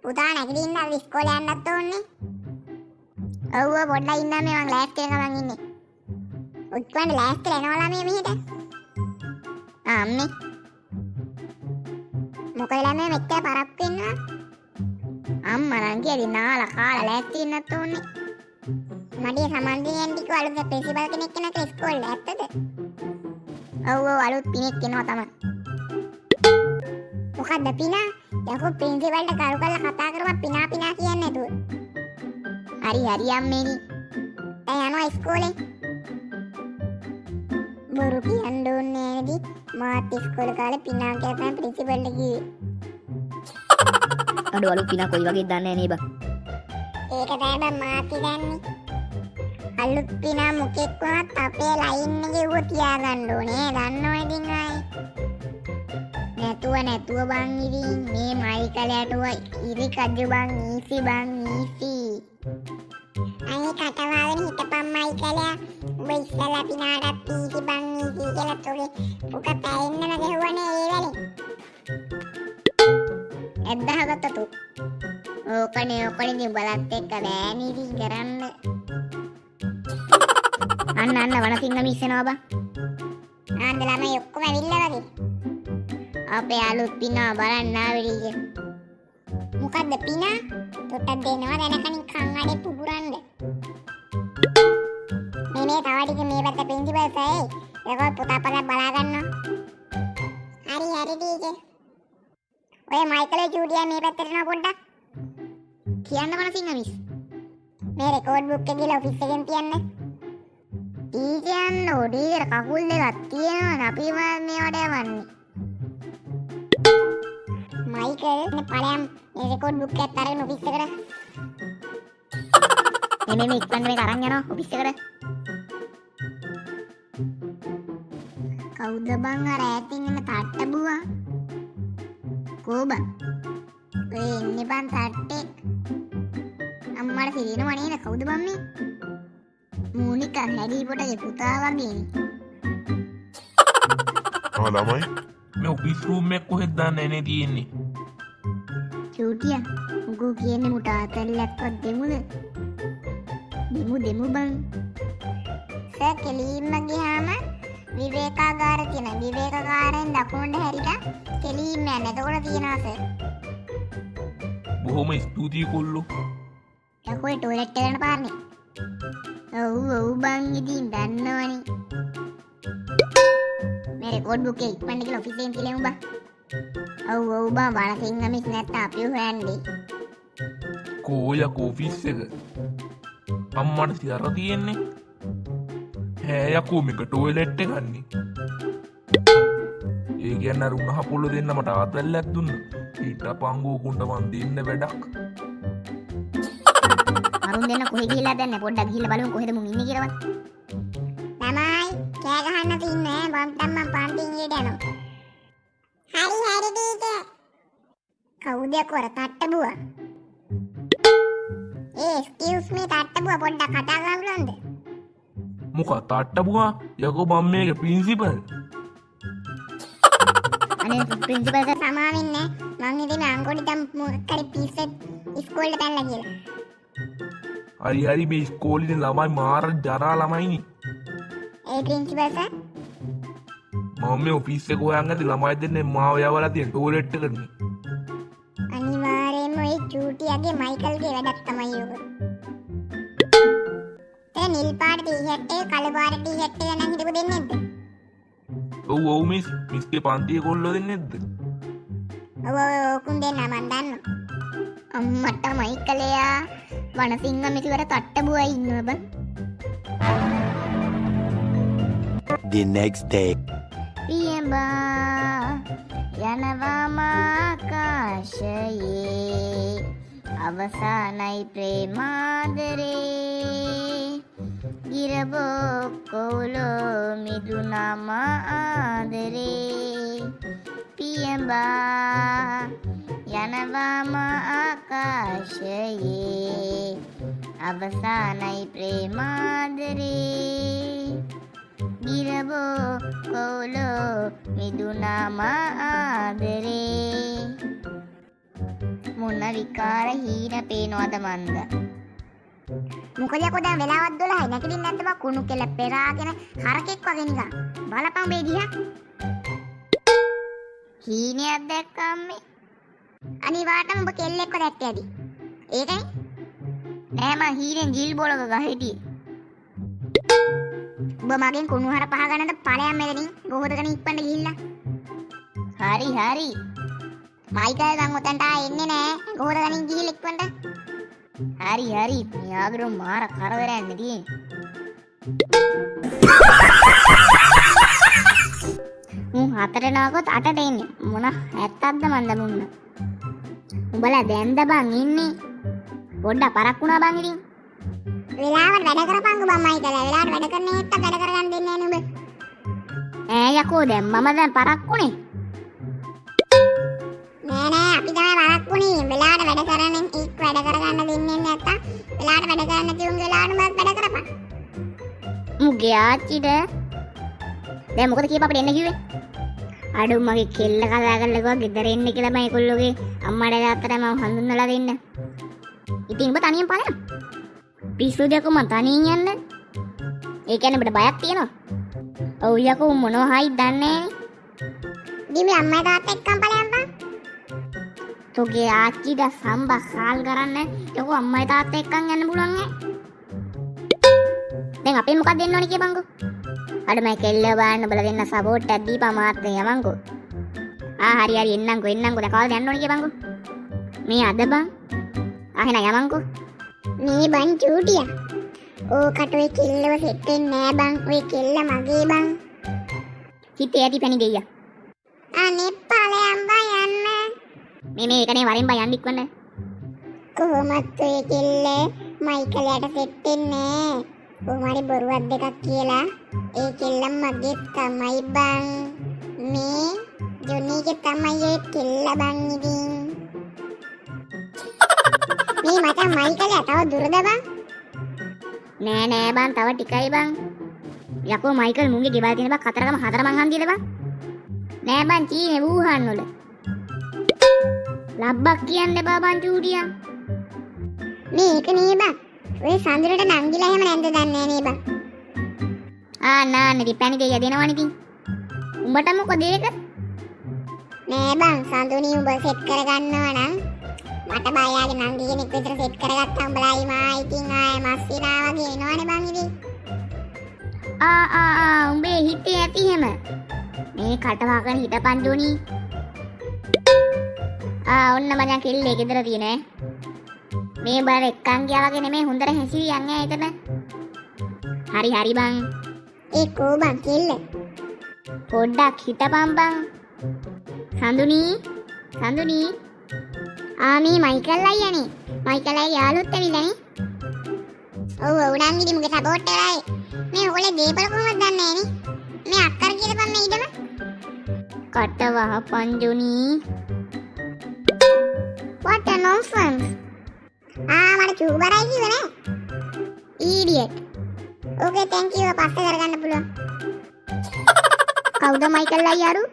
පුතා නැගිටින්න අද ඉස්කෝලේ යන්නත් ඕනේ. ඔව් පොඩ්ඩක් ඉන්න මේ මං ලෑස්ති වෙන ගමන් ඉන්නේ. උත්කන්න ලෑස්ති වෙනවා ළමයි මෙහෙට. අම්මේ. මොකද ළමයි මෙච්චර පරක්කු ඉන්නවා? අම්මා නම් කියදී නාලා කාලා ලෑස්ති වෙන්නත් ඕනේ. මඩිය සමන්දියෙන් ටික අලුත් ප්‍රින්සිපල් කෙනෙක් කෙනෙක් ඉස්කෝලේ ඇත්තද? ඔව් අලුත් පිනෙක් එනවා තමයි. මොකද්ද පිනා? යකෝ ප්‍රින්සිපල්ට කරු කරලා කතා කරපුවා පිනා කියන්නේ නැතුව. හරි අම්මේනි. දැන් යනවා ඉස්කෝලේ. බොරු කියන්න ඕනේ නේද? මාත් ඉස්කෝලේ කාලේ පිනා කියලා තමයි ප්‍රින්සිපල්ට කිව්වේ. අලුත් පිනා කොයි වගේද දන්නේ නේ බා. ඒක තමයි බා මාත් දන්නේ. අලුත් පිනා මොකෙක් වුණත් අපේ ලයින් එකේ ඌව තියාගන්න ඕනේ. දන්නවනේ ඉතින් ආයේ. නැතුව බං ඉතින් මේ මයිකලයට ඉරි කජු බං ඊසි අනේ කටවාගෙන හිටපන් මයිකලයා ඔබ ඉස්සලා පිනාටත් ඊසි බං ඊසි කියලා තෝගේ පුක පැයෙන්නම ගැහුවනේ ඒ වෙලේ එද්දහගත්ත තු ඕකනේ ඉතින් බලත් එක්ක බෑනේ ඉතින් කරන්න අන්න වනසිංහ මිස්සනවා බං ආන්ද ළමයි ඔක්කොම ඇවිල්ලා වගේ අපේ අලුත් පිනා බලන්න ආවෙලිය. මොකද්ද පිනා? තොටක් දෙනවා දැනකනින් කන් අඩේ පුපුරන්න. මේ තව ටික මේ පැත්ත ප්‍රින්සිපල් සර් ඒක පුතා පොඩක් බලා ගන්නවා. හරි ටීචර්. ඔය මයිකල් ජූඩියා මේ පැත්තට එනවා පොඩ්ඩක්. කියන්න වනසිංහ මිස්. මේ රෙකෝඩ් බුක් එකේ ගිහලා ඔෆිස් එකෙන් තියන්න. ටීචර් ඔඩේ කකුල් දෙකක් තියෙනවා අපි මේවට යවන්නේ. මයිකල් පළයම් මේ රෙකෝඩ් බුක් එකත් අරගෙන ඔෆිස් එකට. මේ ඉක්මනට මේක අරන් යනවා ඔෆිස් එකට. කවුද බං අර ඈතින් එන තට්ටබුවා? කෝබා. ඔය එන්නේ බං තට්ටෙක්. අම්මට සිරිනව නේද? කවුද බං මේ? මූනිකා හැඩි පොටගේ පුතා වගේනේ. ළමයි මේ ඔෆිස් රූම් එක කොහෙද දාන්නේ නේ තියෙන්නේ? චූටියා උගෝ කියන්නේ මුට ආතල්ලක්වත් දෙමුද? දෙමු බං. සර් කෙලින්ම ගියාම විවේකාගාර තියෙනවා. විවේකාගාරෙන් දකුණට හැරිලා කෙලින්ම යන්න. එතකොට තියෙනවා සර්. බොහොම ස්තුතියි කොල්ලෝ. යකෝ ටොයිලට් එකට යන පාරනේ. ඔව් බං ඉතින් දන්නවනේ. මේ රෙකෝඩ් බුක් එක ඉක්මනට ගිහලා ඔෆිස් එකෙන් තියලමු බං. ඔව් බං වනසිංහ මිස් නැත්නම් අපි හොයන්නේ. කෝයක් ඔෆිස් එක. අම්මට සියර තියෙන්නේ. ඈ යකෝ මේක ටොයිලට් එක ගන්නේ. ඒ කියන්නේ අර උණහ පොල්ල දෙන්න මට ආතල්ලක් දුන්නා. ඊට පංගෝ කුණ්ඩ මන් දෙන්න වැඩක්. අරුන් දෙන්න කොහෙ ගිහිල්ලා දැන් පොඩ්ඩක් ගිහිල්ලා බලමු කොහෙද මුන් ඉන්නේ කියලාවත්. ළමයි කෑ ගහන්න තින්නේ බම්ටම් මම පන්තින් ඊට යනවා. හරි ටීචර්. කවුද කොර තට්ටබුවා? එක්ස්කියුස් මී තට්ටබුවා පොඩ්ඩක් කතා කරන්න පුළුවන්ද? මොකක් තට්ටබුවා? යකෝ මම මේක ප්‍රින්සිපල්. අනේ ප්‍රින්සිපල් සර් සමාවෙන්නේ මං ඉතින් අංගොඩි දැන් මොකක් හරි පිස්සෙත් ඉස්කෝලේට පැනලා කියලා. හරි මේ ඉස්කෝලේ ළමයි මාර ජරා ළමයිනේ. ඒ ප්‍රින්සිපල් සර් මම මේ ඔෆිස් එක හොයන් ඇති ළමයි දෙන්නේ මාව යවලා තියෙන ටොයිලට් එකට. අනිවාර්යයෙන්ම ඔය චූටියාගේ මයිකල්ගේ වැඩක් තමයි ඔක. ඒ නිල් පාට ටී-ෂර්ට් එක කළු පාට ටී-ෂර්ට් එක නම් හිටපු දෙන්නේ නැද්ද? ඔව් මිස්ගේ පන්තියේ කොල්ලෝ දෙන්නේ නැද්ද? ඔව් ඔකුන් දෙන්න මන් දන්නවා. අම්මට මයිකලයා වනසිංහ මිසිවර තට්ටබුවා ඉන්නවා බං. The next day. පියඹා යනවා ආකාශයේ අවසානයි ප්‍රේමාදරේ ගිරබෝ කොවුලෝ මිදුනම ආදරේ පියඹා යනවාම ආකාශයේ අවසානයි ප්‍රේමාදරේ ගිරබෝ කොවුලෝ මිදුනම ආදරේ මොන විකාර හීන පේනවද මන්ද? මොකද යකෝ දැන් වෙලාවත් 12යි නැගිටින්න නැද්ද බා කුණු කෙල පෙරාගෙන හරකෙක් වගේ නිකන්. බලපන් මේ දිහා. හීනයක් දැක්කම් මේ. අනිවාර්යයෙන්ම ඔබ කෙල්ලෙක්ව දැක්කේ ඇති. ඒකනේ. නෑ මං හීනෙන් ජිල් බෝලක ගහිටියේ. ඔබ මගෙන් කුණු හර පහ ගන්නද ඵලයන් මෙතනින් ගොහදගෙන ඉක්පන්න ගිහිල්ලා. හරි හරි. මයිකල් ගන් උතන්ට එන්නේ නෑ ගොහදගෙන ගිහිල්ලා ඉක්පන්න. හරි හරි. මෙයාගරු මාර කරදරයක් නෙදී. හතරට නාගොත් අටට එන්නේ. මොන ඇත්තක්ද මන්ද මුන්න. උඹලා දැන්ද බං ඉන්නේ? පොඩ්ඩක් පරක්කුණා බං ඉතින්. වෙලාවට වැඩ කරපන්කෝ බං මයිකල්. වෙලාවට වැඩ කරන්නේ නැත්තම් වැඩ කරගන්න දෙන්නේ නෑ නුඹ. ඈ යකෝ දැන් මම දැන් පරක්කුනේ. නෑ අපි තමයි වරක්කුනේ. වෙලාවට වැඩ කරන්නේ එක් වැඩ කරගන්න දෙන්නේ නැත්තම් වෙලාවට වැඩ කරන්න තියුන් වෙලාවට මම වැඩ කරපන්. මුගේ ආච්චිට දැන් මොකද කියප අපිට එන්න කිව්වේ? අඩු මගේ කෙල්ල කතා කරලා ගියා ගෙදර එන්න කියලා මම ඒගොල්ලෝගේ අම්මාට තාත්තට මම හඳුන්වලා දෙන්න. ඉතින් ඔබ තනියෙන් බලන්න. පිස්සු දෙකම තනියෙන් යන්න. ඒ කියන්නේ ඔබට බයක් තියෙනවා? ඔව් යකෝ මොනවා හරි දන්නේ නැහැ. දිමි අම්මා තාත්තා එක්කම බලයන් බං. තෝගේ ආච්චිට සම්බා සාල් කරන්න යකෝ අම්මයි තාත්තා එක්කන් යන්න පුළුවන් ඈ. දැන් අපේ මොකක්ද දෙන්න ඕනේ කියපන්කෝ. අර මම කෙල්ල බලන්න බල දෙන්න සපෝට් එකක් දීපා මාත් යමන්කෝ. හරි හරි එන්නම්කෝ දැන් කවදාද යන්න ඕනේ කියපන්කෝ. මේ අද බං. එහෙනම් යමන්කෝ. මේ බං චූටියා. ඕකට ඔය කෙල්ලව සෙට් වෙන්නේ නෑ බං. ඔය කෙල්ල මගේ බං. හිතේ ඇති පැණි දෙයියා. අනේ ඵලයන් බං යන්න. මේ එකනේ වරින් බං යන්න ඉක්වන්න. කොහොමත් ඔය කෙල්ල මයිකලයට සෙට් වෙන්නේ නෑ. කොහොමරි බොරුවක් දෙකක් කියලා ඒ කෙල්ල මගේ තමයි බං. මේ ජොනීගේ තමයි ඒ කෙල්ල බං ඉතින්. මේ මට මයිකල තව දුරද බං? නෑ නෑ බං තව ටිකයි බං. යකෝ මයිකල් මුන්ගේ ගෙවල් තියෙන බං කතරගම 4 මං හන්දියද බං? නෑ බං චීනේ වූහන් වල. ලබ්බක් කියන්නේ බං චූටියා. මේක නේ බං. ඔය සඳුරට නංගිලා එහෙම නැන්ද දන්නේ නේ බං. නාන්නේ පැණි දෙයියා දෙනවනේ ඉතින්. උඹට මොකද ඒක? නෑ බං සඳුනි උඹ සෙට් කරගන්නවා නම් මට බයයාගේ නංගි කෙනෙක් විතර සෙට් කරගත්තා උඹලායි මා ඉතින් ආයේ මස් විනා වගේ එනවනේ බං ඉතින්. උඹේ හිතේ ඇති හැම. මේ කට වහගෙන හිටපන් ජොනි. ඔන්න මචං කෙල්ලේ ගෙදර තියෙන මේ බර එක්කන් ගියා වගේ නෙමෙයි හොඳට හැසිරියන් ඈ එතන. හරි හරි බං. ඒ කෝ බං කෙල්ල. පොඩ්ඩක් හිටපන් බං. සඳුනි. මේ මයිකල් අයියානේ. මයිකල් අයියා යාළුවොත් ඇවිල්ලානේ. ඔව් උඩන්ගිරි මුගේ සපෝට් එකයි. මේ ඔයගොල්ලෝ දීපල කොහොමද දන්නේ නේ? මේ අක්කර කියලාපන් මේ ඉඩම. කට වහපන් ජොනි. What a nonsense. මට චූබරයි කිව්වේ නෑ. Idiot. Okay thank you පස්සේ කරගන්න පුළුවන්. කවුද මයිකල් අයියාරු?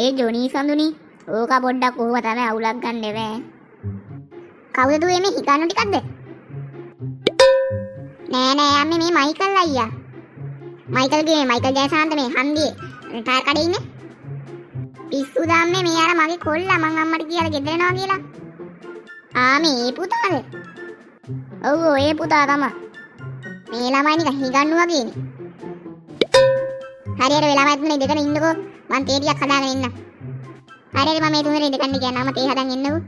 ඒ ජොනි සඳුනි. ඕක පොඩ්ඩක් කොහොම තමයි අවුලක් ගන්න එවේ. කවුද දුවේ මේ හිකන්නු ටිකක්ද? නෑ අම්මේ මේ මයිකල් අයියා. මයිකල් ජයසාන්ත මේ හන්දියේ ටයර් කඩේ ඉන්නේ. පිස්සු දාන්නේ මේ අර මගේ කොල්ලා මං අම්මට කියලා ගෙදර යනවා කියලා. මේ පුතාද? ඔව් ඒ පුතා තමයි. මේ ළමයි නිකන් හිගන්නු වගේනේ. හරියට වෙලාවත් නේ දෙකන ඉන්නකෝ මං තේ ටිකක් හදාගෙන ඉන්න. හරියට මම මේ තුනට ඉඳගන්න කියනවා මම තේ හදන් ඉන්නකෝ.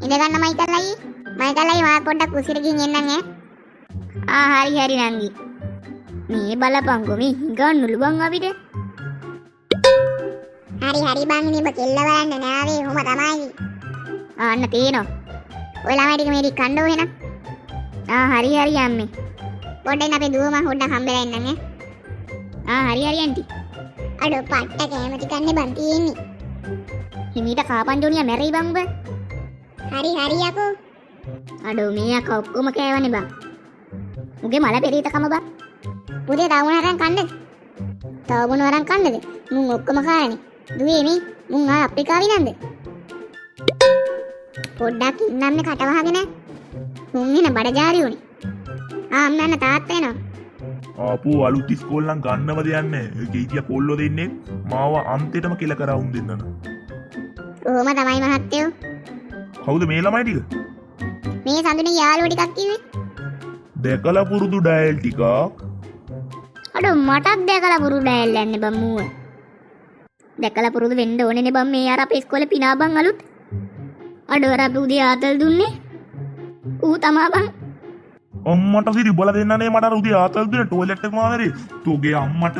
ඉඳගන්න මයිකල් අයියේ මාත් පොඩ්ඩක් කුසියට ගිහින් එන්නම් ඈ. හරි නංගි. මේ බලපංකෝ මේ හිඟන්නලු බං අපිට. හරි බං ඉතින් ඔබ කෙල්ල බලන්න නෑවේ කොහොම තමයි. අන්න තේනවා. ඔය ළමයි ටික මේ ටික කණ්ඩෝ එහෙනම්. හරි අම්මේ. පොඩ්ඩක් අපේ දුව මං පොඩ්ඩක් හම්බෙලා ඉන්නම් හරි ඇන්ටි. අඩෝ පට්ට කෑම ටිකක් නේ බං තියෙන්නේ. හිමීට කාපන් ජොනියා මැරෙයි බං ඔබ. හරි යකෝ. අඩෝ මේ අක ඔක්කොම කෑවනේ බං. උගේ මල පෙරීතකම බං. පුතේ තව මොන අරන් කන්නද? මුන් ඔක්කොම කාරණේ. දුවේ මේ මුන් ආ අප්‍රිකාවේ නන්ද? පොඩ්ඩක් ඉන්නම්නේ කට වහගෙන. මුන් එන බඩජාරි උනේ. අම්මන්න තාත්තා එනවා. ආපු අලුත් ඉස්කෝලෙන් ගන්නවද යන්නේ? ඒක ඉතියා කොල්ලෝ දෙන්නේ මාව අන්තිමටම කෙල කරා උන් දෙන්නන. කොහොම තමයි මහත්තයෝ? කවුද මේ ළමයි ටික? මේ සඳුනේ යාළුවෝ ටිකක් කිව්වේ. දැකලා පුරුදු ඩයල් ටිකක්. අඩෝ මටත් දැකලා පුරුදු ඩයල් යන්නේ බං මූව. දැකලා පුරුදු වෙන්න ඕනේ නේ බං මේ අර අපේ ඉස්කෝලේ පිනා බං අලුත්. අඩෝ අර අපි උදේ ආතල් දුන්නේ. ඌ තමා බං. අම්මට සිරි බල දෙන්නනේ මට අර උදේ ආතල් දෙන ටොයිලට් එක මාවරේ. තෝගේ අම්මට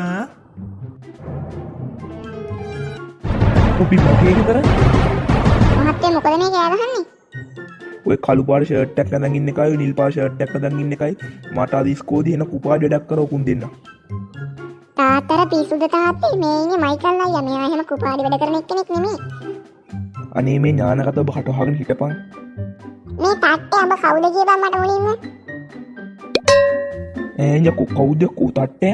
කොපි මොකේ විතර? මහත්තයා මොකද මේ කෑ ගහන්නේ? ඔය කළු පාට ෂර්ට් එකක් අඳන් ඉන්න එකයි නිල් පාට ෂර්ට් එකක් අඳන් ඉන්න එකයි මට අද ඉස්කෝලේ එන කුපාඩි වැඩක් කරව කුන් දෙන්න. තාත්තර පිසුද තාත්තේ මේ ඉන්නේ මයිකල් අයියා. මෙයා එහෙම කුපාඩි වැඩ කරන එක්කෙනෙක් නෙමෙයි. අනේ මේ ඥානගත ඔබ හට වහගෙන හිටපන්. මේ තාත්තේ ඔබ කවුද කියපන් මට මුලින්ම? යකෝ කවුද යකෝ තට්ටය?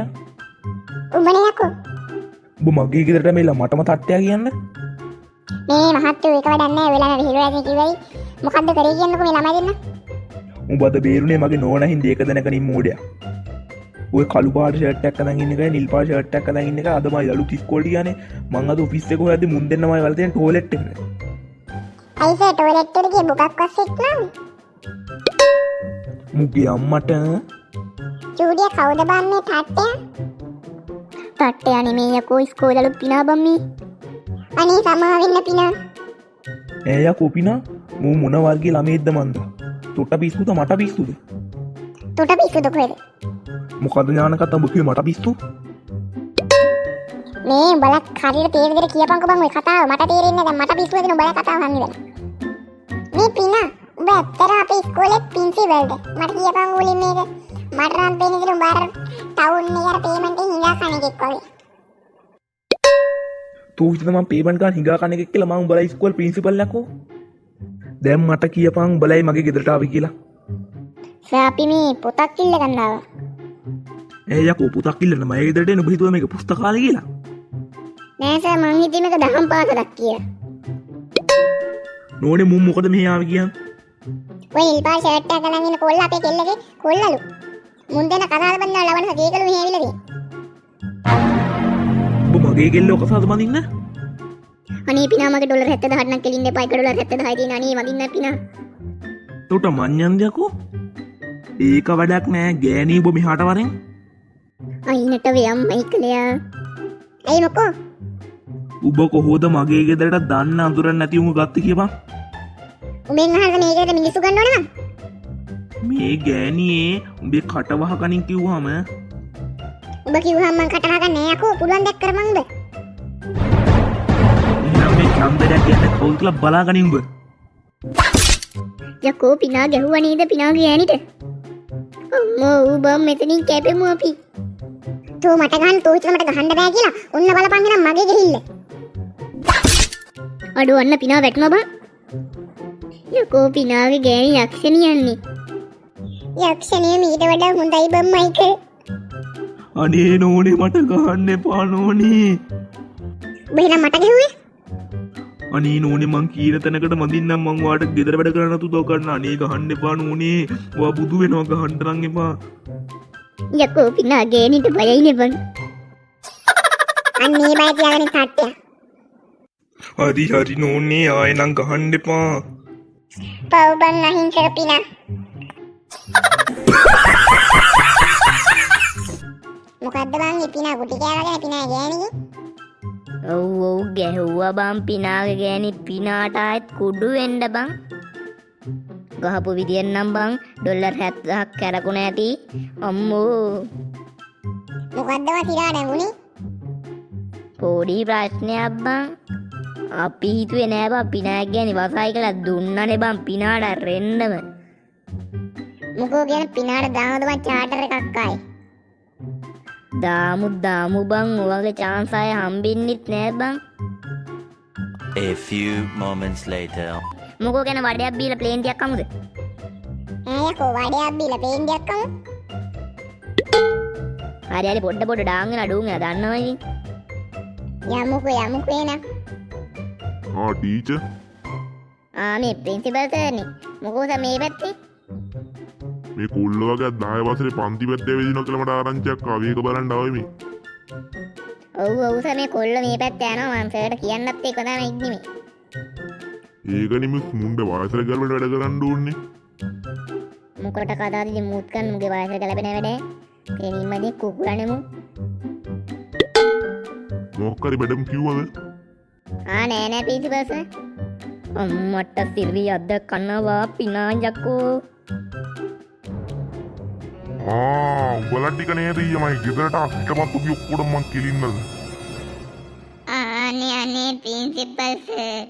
උඹනේ යකෝ. ඔබ මගේ ගෙදරට මේලා මටම තට්ටය කියන්න. මේ මහත්තයෝ ඒක වැඩක් නැහැ. වෙලා හිරුවැදේ කිව්වයි. මොකද්ද කරේ කියන්නකෝ මේ ළමයි දෙන්න. උඹ අද බේරුනේ මගේ නෝනා හින්දා ඒක දැනගෙන මෝඩයා. ඔය කළු පාට ෂර්ට් එකක් අඳන් ඉන්න එකයි නිල් පාට ෂර්ට් එකක් අඳන් ඉන්න එක අද මයි අලුත් ඉස්කෝලේ ගියානේ. මං අද ඔෆිස් එක හොයද්දි මුන් දෙන්නමයි වල තියෙන ටොයිලට් එකට. අයිසේ ටොයිලට් එකේ බුකක් වස්සෙක් නම්. මුගේ අම්මට චූඩිය කවුද බන් මේ තාත්තේ? තට්ටයා නෙමෙයි යකෝ ඉස්කෝලේ අලුත් පිනා බං මේ. අනේ සමාව වෙන්න පිනා. යකෝ පිනා මූ මොන වර්ගයේ ළමයිද මන්ද? තොට පිස්සුද මට පිස්සුද? තොට පිස්සුද කොහෙද? මොකද ඥානකත් ඔබ කිව්වේ මට පිස්සු? මේ උඹලා හරියට තේරෙන විදිහට කියපන්කෝ බං ඔය කතාව. මට තේරෙන්නේ නැහැ. දැන් මට පිස්සුව දෙන උඹලා කතාව අහන්නේ දැන්. මේ පිනා උඹ ඇත්තට අපේ ඉස්කෝලේ ප්‍රින්සිපල්ද? මට කියපන් උලින් මේක. මට නම් පේන්නේ කියලා උඹ අර ටවුන් එකේ අර පේමන්ට් එකෙන් හිඟා කන එකෙක් වගේ. තෝ හිතද මම පේමන්ට් ගන්න හිඟා කන එකක් කියලා මම උඹලා ඉස්කෝලේ ප්‍රින්සිපල් යකෝ. දැන් මට කියපන් උඹලයි මගේ ගෙදරට ආවේ කියලා. සර් අපි මේ පොතක් ඉල්ල ගන්න ආවා. යකෝ පුතක් ඉල්ලන්න මම ගෙදරට එන ඔබ හිතුවා මේක පුස්තකාලේ කියලා. නෑ සර් මං හිතුවේ මේක දහම් පාසලක් කියලා. නෝනේ මුන් මොකද මෙහි ආවේ කියන්නේ? ඔය ඉල්පා ෂර්ට් එක ගලන් ඉන්න කොල්ල අපේ කෙල්ලගේ කොල්ලලු. මුන් දෙන කතාවල බන්නා ලවන හදේකලු මෙහි ඇවිල්ලා තියෙන්නේ. ඔබ මගේ කෙල්ලෝ කසාද බඳින්න? අනේ පිනා මගේ ඩොලර් 70000ක් නම් කෙලින්න එපා. 1 ඩොලර් 70000යි තියෙන අනේ වදින්න පිනා. තොට මඤ්ඤන්ද යකෝ? ඒක වැඩක් නෑ ගෑණී ඔබ මෙහාට වරෙන්. අයිනට වෙයම් මයිකලයා. ඇයි මොකෝ? ඔබ කොහොමද මගේ ගෙදරට දන්න අඳුරන්නේ නැති උඹ ගත්තේ කියපන්. උඹෙන් අහගෙන මේකට මිනිස්සු ගන්න ඕනේ මං. මේ ගෑණියේ උඹේ කට වහකනින් කිව්වම උඹ කිව්වහම මං කටහ ගන්න නෑ යකෝ. පුළුවන් දෙයක් කරමන් උඹ. එහෙනම් මේ චන්දරයක් කියන්නේ කවුද කියලා බලාගනින් උඹ. යකෝ පිනා ගැහුවා නේද පිනාගේ ඈනිට? අම්මෝ ඌ බම් මෙතනින් කැපෙමු අපි. තෝ මට ගහන්න තෝ හිතලා මට ගහන්න බෑ කියලා. ඔන්න බලපන් එනම් මගේ ගෙහිල්ල. අඩෝ අන්න පිනා වැටුණා බං. යකෝ පිනාගේ ගෑණි යක්ෂණියන්නේ. යක්ෂණිය මීට වඩා හොඳයි බම් මයිකල්. අනේ නෝනේ මට ගහන්න එපා නෝනේ. උඹ එහෙනම් මට ගැහුවේ? අනේ නෝනේ මං කීන තැනකට මදින්නම් මං ඔයාලට ගෙදර වැඩ කරන්න උදව් කරන්න. අනේ ගහන්න එපා නෝනේ. ඔයා බුදු වෙනවා ගහන්න නම් එපා. යකෝ පිනා ගෑණිට බයයිනේ බං. අන්නේ බය තියාගෙන තාත්තයා. හරි නෝනේ ආයෙ නම් ගහන්න එපා. පව් බන් අහිංසක පිනා. මොකද්ද බං ඉපිනා කුටි කෑවගෙන පිනා ගෑණිගේ? ඔව් ගැහුවා බං පිනාගේ ගෑණි පිනාට ආයෙත් කුඩු වෙන්න බං. ගහපු විදියෙන් නම් බං ඩොලර් 7000ක් කැරකුණ ඇති. අම්මෝ මොකද්ද වසිරා නැගුණේ? පොඩි ප්‍රශ්නයක් බං. අපි හිතුවේ නෑ බං පිනාගේ ගෑණි වසයි කියලා දුන්නනේ බං පිනාට රෙන්නම. මොකෝ කියන පිනාට දානවද බං චාටර් එකක් ආයේ? දාමු බං ඔයගේ chance ආය හම්බෙන්නෙත් නෑ බං. A few moments later. මොකෝ කියන වඩයක් බීලා ප්ලේන් ටිකක් අමුද? ඈ යකෝ වඩයක් බීලා ප්ලේන් එකක් අමු. හරි පොඩ ඩාංගෙන අඩුන් එන දන්නවා ඉතින්. යමුකෝ එන. ටීචර් මේ ප්‍රින්සිපල් සර්නේ. මොකෝ සර් මේ පැත්තේ? මේ කොල්ලෝගේ 10 වසරේ පන්ති පැත්තේ වෙදිනවා කියලා මට ආරංචියක් ආවා. ඒක බලන්න ආවේ මේ. ඔව් සර් මේ කොල්ල මේ පැත්තේ යනවා. මම සර්ට කියන්නත් ඒක තමයි ඉන්නේ මේ. ඒකනේ මිස් මුන්ඩ වයසට ගලවල වැඩ කරන්න ඕනේ. මොකට කතාවේදී මුත් කන් මුගේ වයසට ගැලපෙන වැඩේ. කෙනින්මදී කුකුලනේ මු. මොකක්කරි බඩම් කිව්වද? නෑ ප්‍රින්සිපල් සර්. අම්මට සිල්වි අද්ද කනවා පිනා යකෝ. උඹලා ටික නේද ඊයමයි ගෙදරට අස්කමත් උගි ඔක්කොම මං කිලින්නද? අනේ ප්‍රින්සිපල් සර්.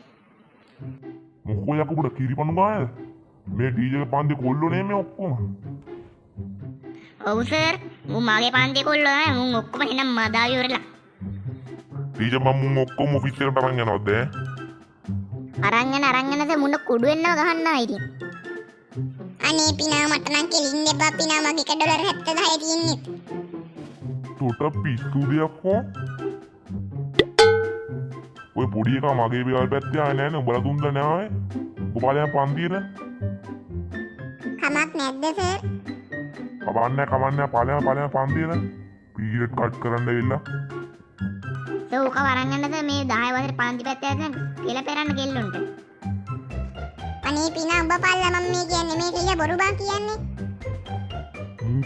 මොකෝ යකෝ කිරිපණු ගායද? මේ ඩීජේ ගේ පන්ති කොල්ලෝ නේ මේ ඔක්කොම. ඔව් සර්. මගේ පන්ති කොල්ලෝ නෑ. මුන් ඔක්කොම එහෙනම් මදාවි ඉවරලා. ඩීජේ මම ඔක්කොම ඔෆිස් එකට අරන් යනවාද? අරන් යනද මුන්න කුඩු වෙන්නව ගහන්නා ඉතින්. අනේ පිනා මට නම් කෙලින්න එපා පිනා මගේ එක ඩොලර් 70 තියෙන්නේ. තොට පිස්සු දෙයක් හෝ? ඔය පොඩි එකා මගේ බියල් පැත්තේ ආයේ නෑනේ උඹලා දුන්නා නෑ. ඔබ බලයන් පන්තියට. කමක් නැද්ද සර්? කමන්නේ බලයන් පන්තියට. පීරියඩ් කට් කරන්න වෙලා. සෝක වරන් යනද මේ 10 වසරේ පන්ති පැත්තේ යන කියලා පෙරන්න කෙල්ලුන්ට. අනේ පිනා උඹ පල්ලා මම මේ කියන්නේ මේ කීය බොරු බං කියන්නේ.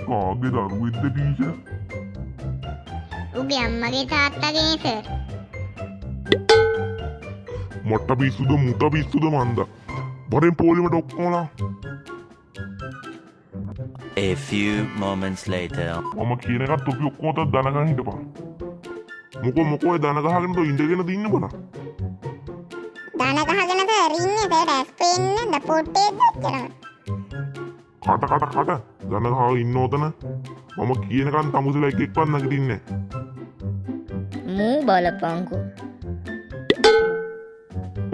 කාගේ දරුවෙක්ද ටීචර්? උගේ අම්මගේ තාත්තගේ සර්. මොට්ට පිස්සුද මුත පිස්සුද මන්ද? බරෙන් පොලිමට ඔක්කොමලා. A few moments later. මම කියන එකත් ඔපි ඔක්කොම තත් දනගන්න හිටපන්. මොකෝ දන ගහගෙන තෝ ඉඳගෙන දින්න බලා. දන ගහගෙන සර් ඉන්නේ සර් ඇස් පේන්නේ නැද්ද පොට්ටේ දැක්කම. කට දන ගහව ඉන්න ඕතන. මම කියනකන් තමුසලා එකෙක්වත් නැගිටින්නේ නැහැ. මූ බලපංකෝ.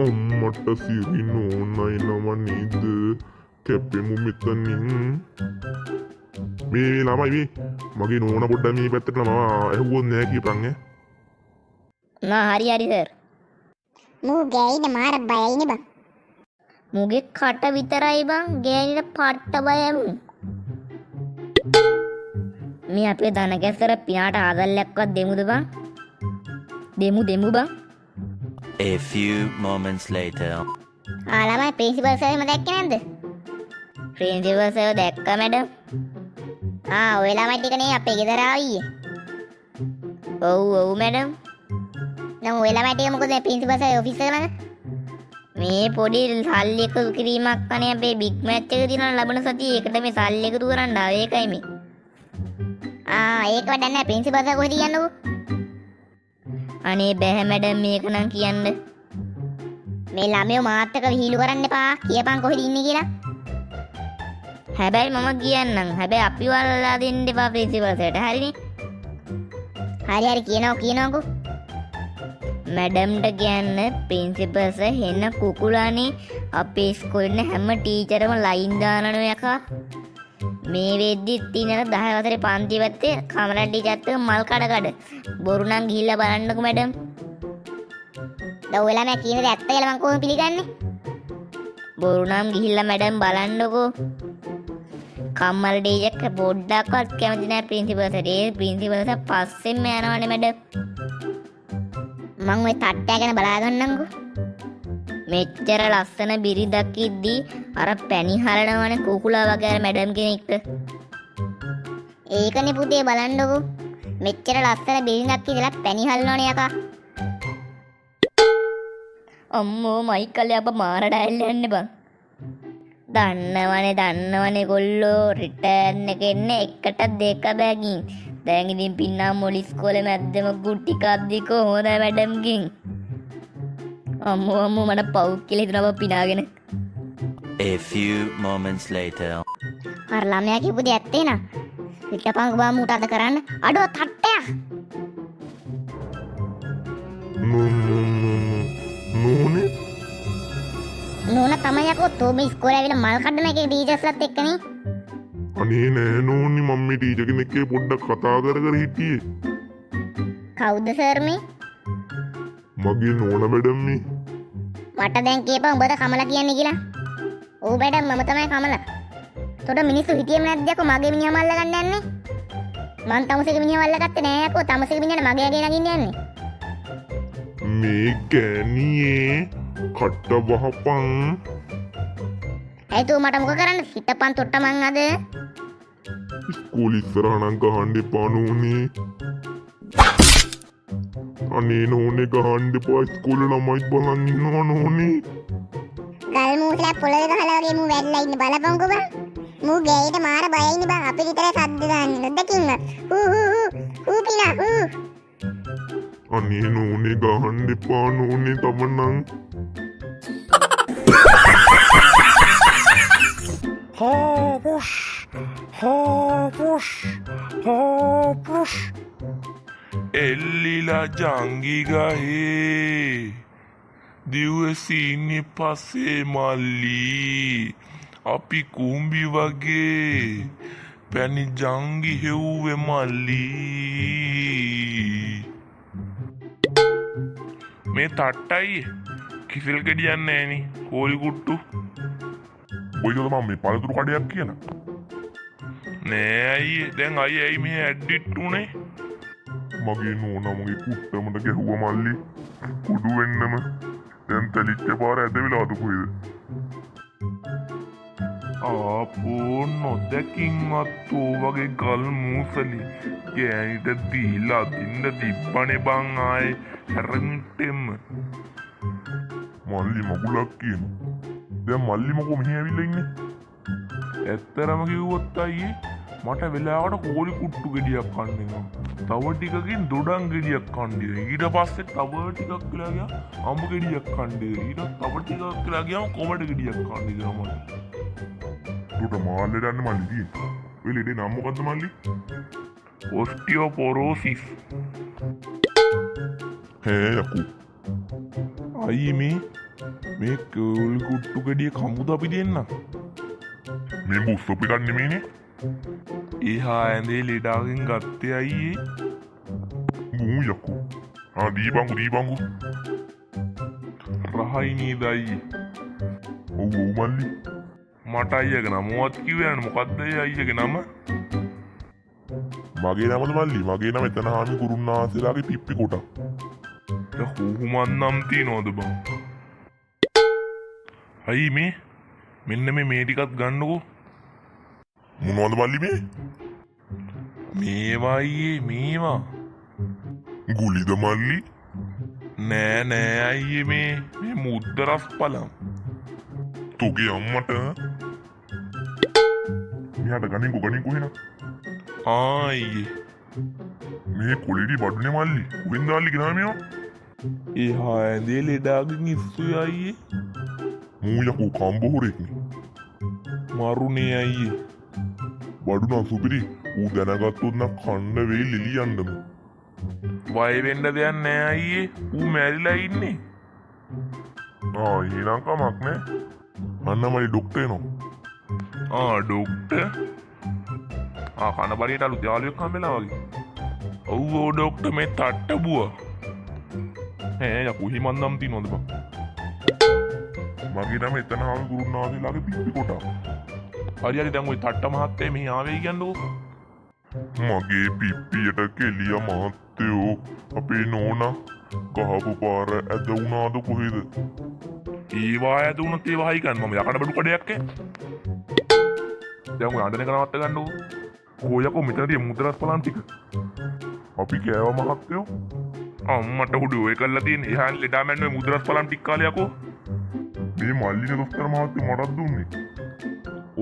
අම්මට සිරි නෝනයි නම නේද කැපෙමු මෙතනින්. මේ ළමයි මගේ නෝන පොඩ්ඩක් මේ පැත්තට මම ඇහුවොත් නෑ කියපන් ඈ. හරි සර්. මූ ගෑයිද මාර බයයිනේ බං. මුගේ කට විතරයි බං ගෑනිට පට්ට බයමු. මේ අපේ දන ගැසර පියාට ආදල්ලක්වත් දෙමුද බං? දෙමු බං. A few moments later. ළමයි ප්‍රින්සිපල් සර්ම දැක්කේ නැද්ද? ප්‍රින්සිපල් සර් දැක්කා මැඩම්. ඔය ළමයි ටික නේ අපේ ගෙදර ආවියේ. ඔව් මැඩම්. නම් ඔය ළමයි ටික මොකද ප්‍රින්සිපල් සර් ඔෆිස් එක ළඟ? මේ පොඩි සල්ලි එකතු කිරීමක් කනේ අපේ බිග් මැච් එක දිනන ලබන සතියේ ඒකට මේ සල්ලි එකතු කරන්න ආවේ ඒකයි මේ. ඒක වැඩක් නැහැ ප්‍රින්සිපල් සර් කොහෙද කියන්නකෝ. අනේ බෑ මැඩම් මේක නම් කියන්න. මේ ළමයෝ මාත් එක්ක විහිළු කරන්න එපා. කියපන් කොහෙද ඉන්නේ කියලා. හැබැයි මම කියන්නම්. හැබැයි අපි වල්ලා දෙන්න එපා ප්‍රින්සිපල් සර්ට. හරිනේ? හරි කියනකො. මැඩම්ට කියන්න ප්‍රින්සිපල් සර් හෙන්න කුකුලානේ අපේ ඉස්කෝලේ හැම ටීචරම ලයින් දානනෝ යකා. මේ වෙද්දි තිනන 10 වසරේ පන්ති පැත්තේ කමරන් ටීචර්ත් මල් කඩ බොරු නම් ගිහිල්ලා බලන්නකෝ මැඩම්. දැන් ඔයලා මම කියන දේ ඇත්ත කියලා මම කොහොමද පිළිගන්නේ? බොරු නම් ගිහිල්ලා මැඩම් බලන්නකෝ. කම්මල් ටීචර් පොඩ්ඩක්වත් කැමති නැහැ ප්‍රින්සිපල් සර්. ඒ ප්‍රින්සිපල් සර් පස්සෙන්ම යනවනේ මැඩම්. මං ඔය තට්ටය ගැන බලා ගන්නම්කෝ. මෙච්චර ලස්සන බිරිඳක් ඉද්දී අර පැණි හරනවනේ කුකුලා වගේ අර මැඩම් කෙනෙක්ට. ඒකනේ පුතේ බලන්නකෝ. මෙච්චර ලස්සන බිරිඳක් ඉඳලා පැණි හරනවනේ යකා. අම්මෝ මයිකල් අප මාර ඩයල් යන්නේ බං. දන්නවනේ කොල්ලෝ රිටර්න් එක එන්නේ එකට දෙක බැගින්. දැන් ඉතින් පින්නා මොලි ඉස්කෝලේ මැද්දම ගුටි කද්දිකෝ හොඳ මැඩම්ගෙන්. අම්මෝ මට පව් කියලා හිතනවා පිනාගෙන. A few moments later. අර ළමයා කියපු දේ ඇත්තේ නා. පිටපංග බා මූට අද කරන්න. අඩෝ තට්ටයක්. නෝනේ නෝන තමයි යකෝ තෝම ඉස්කෝලේ ඇවිල්ලා මල් කඩන එකේ ටීචර්ස්ලත් එක්කනේ. අනේ නෑ නෝනි මම මේ ටීචර් කෙනෙක් එක්ක පොඩ්ඩක් කතා කර හිටියේ. කවුද සර් මේ? මගේ නෝන මැඩම් මේ. මට දැන් කියපන් උඹට කමලා කියන්නේ කියලා. ඔව් බඩ මම තමයි කමලා. තොට මිනිස්සු හිටියෙම නැද්ද යකෝ මගේ මිනිහා මල්ල ගන්න යන්නේ? මං තමුසේගේ මිනිහා මල්ල ගත්තේ නෑ යකෝ. තමුසේගේ මිනිහාට මගේ ඇගේ නගින්න යන්නේ. මේ ගෑනියේ කට වහපන්. ඇයි තෝ මට මොක කරන්න? හිටපන් තොට්ට මං අද. ඉස්කෝලේ ඉස්සරහ නම් ගහන්න එපා නෝනේ. අනේ නෝනේ ගහන්න එපා. ඉස්කෝලේ ළමයිත් බලන් ඉන්නවා නෝනේ. ගල් මූසලා පොළවේ ගහලා වගේ මූ වැල්ලා ඉන්න බලපංකෝ බං. මූ ගෑයිට මාර බයයිනේ බං. අපි විතරයි සද්ද දාන්නේ නොදකින්වත්. ඌ පිනා ඌ. අනේ නෝනේ ගහන්න එපා නෝනේ තමන්නම්. එල්ලිලා ජංගි ගහේ දිව්වසින්නේ පස්සේ මල්ලි අපි කුඹි වගේ පැණි ජංගි හෙව්වේ මල්ලි මේ තට්ටයි කිසිල් ගෙඩියන්නේ නෑනේ කෝලි කුට්ටු ඔයද මම මේ පළතුරු කඩයක් කියන. නෑ අයියේ දැන් අයියේ මේ ඇඩ්ඩිට් උනේ මගේ නෝනා මගේ කුට්ටමට ගැහුවා මල්ලි. කුඩු වෙන්නම දැන් තලිච්ච පාර ඇදවිලාද කොහෙද? ආපෝ නොදැකින්වත් ඕ වගේ ගල් මූසලි ගෑනිට දීලා අදින්න තිබ්බනේ බං ආයේ හැරමිටෙම මල්ලි මගුලක් කියනවා. දැන් මල්ලි මොකෝ මෙහි ඇවිල්ලා ඉන්නේ? ඇත්තරම කිව්වොත් අයියේ මට වෙලාවට කෝලි කුට්ටු ගෙඩියක් කන්න වෙනවා. තව ටිකකින් දොඩම් ගෙඩියක් කන්න වෙනවා. ඊට පස්සේ තව ටිකක් කියලා ගියා අඹ ගෙඩියක් කන්න වෙනවා. ඊට තව ටිකක් කියලා ගියාම කොමඩ ගෙඩියක් කන්න වෙනවා මට. උඩ මාල්ලේ දන්න මල්ලි තියෙන්නේ. ඔය ලෙඩේ නම මොකද්ද මල්ලි? ඔස්ටියෝපොරෝසිස්. හේ යකෝ. අයියේ මේ කෝලි කුට්ටු ගෙඩිය කමුද අපි දෙන්න? මේ බුස්සොප් එකක් නෙමෙයිනේ. එහා ඇඳේ ලෙඩාගෙන් ගත්තේ අයියේ. මූ යකෝ. දීපංගු. රහයි නේද අයියේ? ඔව් මල්ලි. මට අයියගේ නමවත් කිව්වේ නෑ මොකද්ද අයියගේ නම? මගේ නමද මල්ලි? මගේ නම එතන හාමි කුරුන්නාසලාගේ පිප්පි කොටක්. හුහුමන් නම් තියනවද බං? අයි මෙන්න මේ ටිකත් ගන්නකෝ. මොනවද මල්ලි මේ? මේවා අයියේ මේවා. ගුලිද මල්ලි? නෑ අයියේ මේ මුද්දරස් පලම්. තෝගේ අම්මට මෙහාට ගනින්කෝ එහෙනම්. අයියේ මේ කොලිඩි බඩුනේ මල්ලි. උවින්ද මල්ලි ගෙනා මේවා? එහා ඇඳේ ලෙඩාගෙන් ඉස්සුයි අයියේ. මූ යකෝ කම්බහොරෙක්නේ. මරුනේ අයියේ. බඩු නම් සුපිරි. ඌ දැනගත්තොත් නම් කන්න වෙයි ලිලියන්නම. වය වෙන්න දෙයක් නෑ අයියේ. ඌ මැරිලා ඉන්නේ. එහෙනම් කමක් නෑ. අන්න මලි ඩොක්ටර් එනවා. ඩොක්ටර්? කන බරියට අලුත් යාළුවෙක් හම්බෙලා වගේ. ඔව් ඩොක්ටර් මේ තට්ට බුවා. යකෝ හිමන් නම් තියනවද බං? මගේ නම එතන හාමි කුරුන්නාසලාගේ පිප්පි කොටක්. හරි දැන් ওই තට්ට මහත්තයා මෙහි ආවේ කියන්නකෝ. මගේ පිප්පියට කෙලිය මහත්තයෝ අපේ නෝනා ගහපු පාර ඇද වුණාද කොහෙද? ඒවා ඇද වුණත් ඒවා හයි ගන්න මම යකඩ බඩු කඩයක් දැන් ඔය අඬන එක නවත්ත ගන්නකෝ. කොයකෝ මෙතනදී මුද්‍රස් පලම් ටික. අපි කෑව මහත්තයෝ. අම්මට හුඩු ඔය කරලා තියෙන එහා ලෙඩා මැන්නුවේ මුද්‍රස් පලම් ටික කාලේ යකෝ. මේ මල්ලිනේ දොස්තර මහත්තයෝ මටත් දුන්නේ.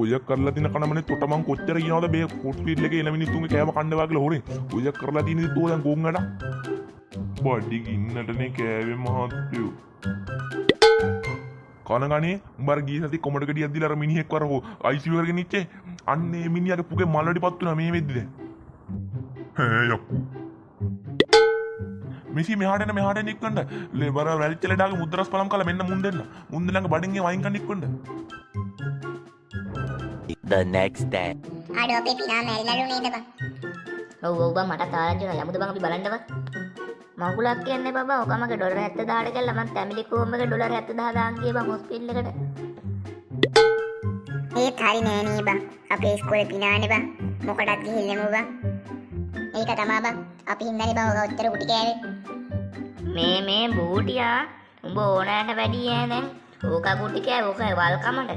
ඔය කරලා තියෙන කනමනේ තොට මං කොච්චර කියනවද මේ හොස්පිටල් එකේ එන මිනිස්සුන්ගේ කෑම කන්න වාගල හොරේ. ඔය කරලා තියෙන දේ තෝ දැන් ගොන් අඩ. බඩි ගින්නටනේ කෑවේ මහත්තයෝ. කනගනේ උඹර ගිය සති කොමඩ ගෙඩියක් දීලා අර මිනිහෙක් වර ICU එකකට ගෙනිච්චේ. අන්න ඒ මිනිහාගේ පුගේ මල්වලටපත් වුණා මේ වෙද්දි දැන්. යකෝ. මිසි මෙහාට එන්න ඉක්කන්න. ලෙබර වැලිච්ච ලෙඩාගේ මුද්‍රස් පලම් කාලා මෙන්න මුන් දෙන්න. මුන් ළඟ බඩින්ගේ වයින් කන්න ඉක්කන්න. The next day. අඩෝ අපේ පිනා මැරිලාලු නේද බං? ඔව් බං මට තාරජන යමුද බං අපි බලන්නව. මගුලක් කියන්නේ බබා ඔකමගේ ඩොලර් 70000ට කියලා මම ටැමිලිකෝම් එකේ ඩොලර් 70000 දාන් ගියේ බං හොස්පිටල් එකට. ඒත් හරි නෑ නේ බං. අපේ ඉස්කෝලේ පිනානේ බං. මොකටද ගිහිල්ලෙමු බං. ඒක තමයි බං. අපි හින්දානේ බං ඔක ඔච්චර කුටි කෑවේ. මේ බූටියා උඹ ඕනෑට වැඩි ඈ දැන්. ඕක කුටි කෑ ඕක වල්කමට.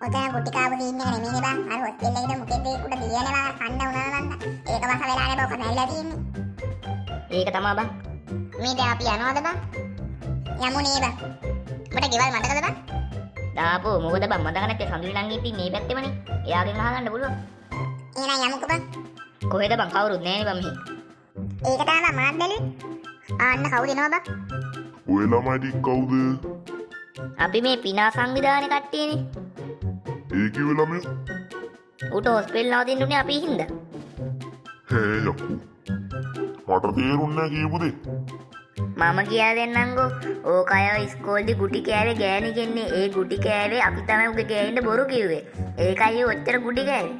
ඔතන කුටි කාපු සීන් එක නෙමෙයිනේ බං. අර හොස්පිටල් එකේ මොකෙද ඒකට දියනවා කන්න උනනවා නන්ද. ඒක වස වෙලානේ බං ඔක නැල්ලා තියෙන්නේ. ඒක තමයි බං. මේ දැන් අපි යනවද බං? යමු නේ බං. ඔබට ගෙවල් මතකද බං? දාපෝ මොකද බං මතක නැත්තේ සඳුලි නංගි ඉතින් මේ පැත්තේමනේ. එයාගෙන් අහගන්න පුළුවන්. එහෙනම් යමුකෝ බං. කොහෙද බං කවුරුත් නෑනේ බං මෙහි. ඒක තමයි බං මාත් බැලුවේ. ආන්න කවුද එනවා බං? ඔය ළමයි ටික කවුද? අපි මේ පිනා සංවිධානයේ කට්ටියනේ. ඒ කිව්ව ළමයි? උට හොස්පිටල් නවතින්න උනේ අපි හින්දා. හේ යකෝ. මට තේරුන්නේ නැහැ කියපු දේ. මම කියා දෙන්නම්කෝ. ඕක අය ඉස්කෝලේ ගුටි කෑවේ ගෑණි කෙන්නේ. ඒ ගුටි කෑවේ අපි තමයි උගේ ගෑනිට බොරු කිව්වේ. ඒකයි ඔච්චර ගුටි කෑවේ.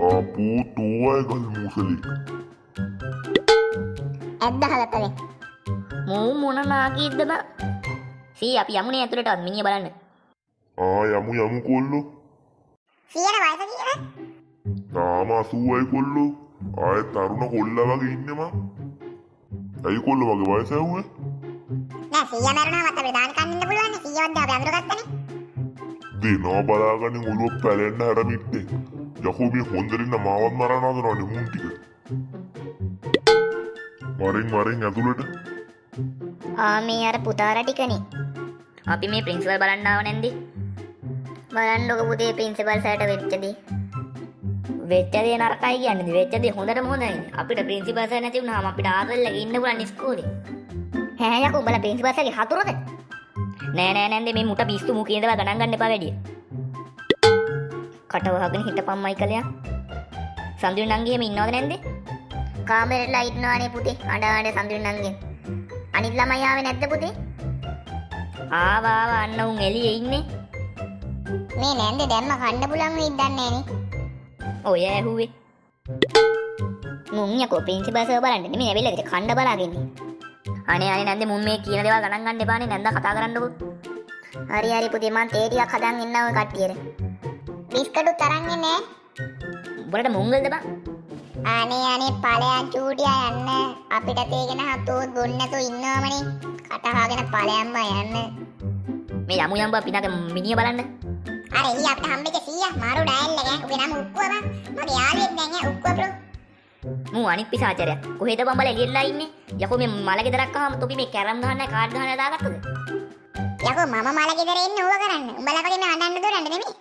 අපෝ තෝයි ගල් මුසලි. ඇද්දහලතරේ. මූ මොන නාගීද්ද බං? සී අපි යමුනේ ඇතුළටවත් මිනිහ බලන්න. යමු කොල්ලෝ. සියන වයස කීයද? තාම 80යි කොල්ලෝ. ආයෙත් තරුණ කොල්ලා වගේ ඉන්නේ මං. ඇයි කොල්ලෝ වගේ වයස ඇහුවේ? නෑ සියයා මරනවා මත අපිට දාන කන්න ඉන්න පුළුවන් නේ. සියවත් අපි අඳුරගත්තනේ. දෙනවා බලාගන්නේ ඔළුව පැලෙන්න හැරමිත්තේ. යකෝ මේ හොඳරින්න මාවත් මරන්න හදනවනේ මුන් ටික. වරින් ඇතුළට. මේ අර පුතාලා ටිකනේ. අපි මේ ප්‍රින්සිපල් බලන්න ආව නැන්දේ. බලන්නකො පුතේ ප්‍රින්සිපල් සර්ට වෙච්ච දේ. වෙච්ච දේ නරකයි කියන්නේ. වෙච්ච දේ හොඳටම හොඳයි. අපිට ප්‍රින්සිපල් සර් නැති වුණාම අපිට ආතල්ලා ඉන්න පුළුවන් ඉස්කෝලේ. ඈ යකෝ උඹලා ප්‍රින්සිපල් සර්ගේ හතුරද? නෑ නැන්දේ මේ මුට පිස්සු මුඛේ ඉඳලා ගණන් ගන්න එපා වැඩි. කට වහගෙන හිටපන් මයිකලයා. සඳුන් නංගියම ඉන්නවද නැන්දේ? කාමරේටලා ඉන්නවනේ පුතේ. අඬ සඳුන් නංගිය. අනිත් ළමයි ආවේ නැද්ද පුතේ? ආවා අන්න උන් එළියේ ඉන්නේ. මේ නැන්දේ දැම්ම කන්න පුළුවන් වෙයිද දන්නේ නෑනේ. ඔය ඇහුවේ. මුන් යකෝ ප්‍රින්සිපල් සර් බලන්න නෙමෙයි ඇවිල්ලා ඉතින් කන්න බලාගෙන ඉන්නේ. අනේ නැන්දේ මුන් මේ කියන දේවල් ගණන් ගන්න එපානේ නැන්දා කතා කරන්නකො. හරි පුතේ මං තේ ටිකක් හදන් ඉන්නවා ඔය කට්ටියට. බිස්කටුත් අරන් එන්නේ. උඹලට මොංගල්ද බං? අනේ ඵලයන් චූටියා යන්න. අපිට තේගෙන හතුත් බොන්න නැතුව ඉන්නවමනේ. කටහාගෙන ඵලයන්ම යන්න. මේ යමු යම්බා පිනාගේ මිනිහ බලන්න. අර එළිය අපිට හම්බෙච්ච සීයා මාරු ඩයල් එක. උගේ නම උක්කුව බං. මගේ යාළුවෙක් දැන් යා උක්කුව බ්‍රෝ. මූ අනිත් පිසාචරය. කොහෙද බං බල එළියලා ඉන්නේ? යකෝ මේ මල ගෙදරක් ආවම තොපි මේ කැරම් ගහන්න කාඩ් ගහන්න දාගත්තද? යකෝ මම මල ගෙදර එන්නේ ඕවා කරන්න. උඹලා වගේ මේ වඩන්න දොරන්න නෙමෙයි.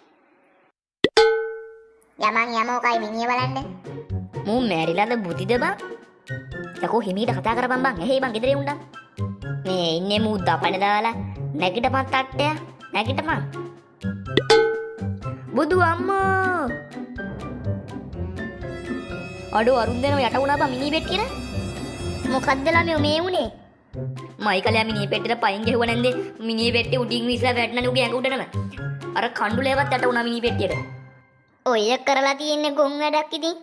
යමන් යමෝකයි මිනිහ බලන්න. මූ මැරිලාද බුතිද බං? යකෝ හිමීට කතා කරපන් බං. එහේ බං ගෙදරේ උණ්ඩා. මේ ඉන්නේ මූ දපණ දාලා නැගිටපන් තට්ටය. නැගිටපන්. බුදු අම්මා. අඩෝ අරුන් දෙනව යට වුණා බං මිනි පෙට්ටියට. මොකද්ද ළමයෝ මේ උනේ? මයිකලයා මිනි පෙට්ටියට පයින් ගැහුවා නැන්දේ. මිනි පෙට්ටිය උඩින් විසලා වැටෙනනේ උගේ ඇඟ උඩටම. අර කණ්ඩුලේවත් යට වුණා මිනි පෙට්ටියට. ඔය කරලා තියෙන්නේ ගොන් වැඩක් ඉතින්.